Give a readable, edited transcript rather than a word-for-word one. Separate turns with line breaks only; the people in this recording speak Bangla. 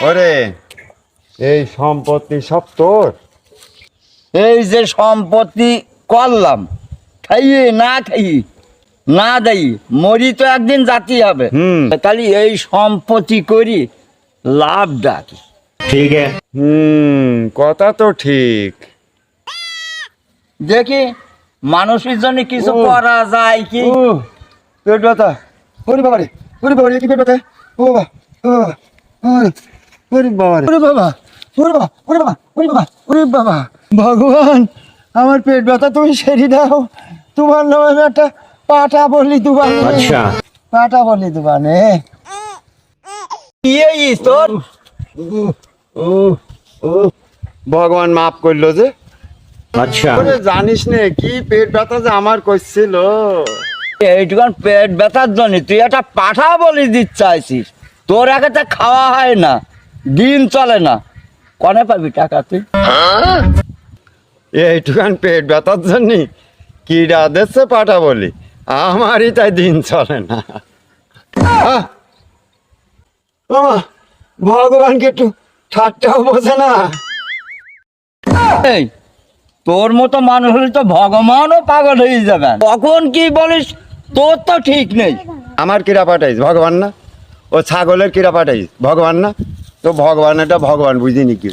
ওরে এই সম্পত্তি সব তোর?
এই যে সম্পত্তি করলাম, খাইয়ে না খাইয়ে না দেই মরি তো একদিন জাতি হবে। তাহলে এই সম্পত্তি করি লাভ ডাকি।
ठीक है।
কথা তো ঠিক।
দেখি মানুষের জন্য কিছু করা যায় কি।
পেট ব্যথা। ওরে বাবা রে, ওরে বাবা রে, কি পেট ব্যথা? ও বাবা, ও বাবা, ওরে বাবা রে, ওরে বাবা, ওরে বাবা, ওরে বাবা, ওরে বাবা, ওরে বাবা। ভগবান, আমার পেট ব্যথা তুমি সেরে দাও। তোমার নামে আমি একটা পাটা বলি দুবানে।
अच्छा।
পাটা বলি দুবানে।
কি এই তোর?
ভগবান মাফ করলো যে।
अच्छा।
ওরে জানিস নে কি পেট ব্যথা যে আমার করছিল।
এইটুকান পেট ব্যথার জন্য তুই একটা পাঠা বলি দিতে চাইছিস? তোর একটা খাওয়া হয় না, দিন চলে না, কনে পাবি টাকা তুই?
এইটুকান পেট ব্যথার জন্য কিডা দিচ্ছে পাটা বলি, আমারই তাই দিন চলে না। ভগবানকে একটু ঠাট্টাও বোঝে না।
এই তোর মতো মানুষ হলে তো ভগবানও পাগল হয়ে যাবে। কখন কি বলিস তোর তো ঠিক নেই।
আমার কিরা পাঠাইস? ভগবান না? ও ছাগলের কিরা পাঠাইস? ভগবান না? তো ভগবান এটা ভগবান বুঝিনি কি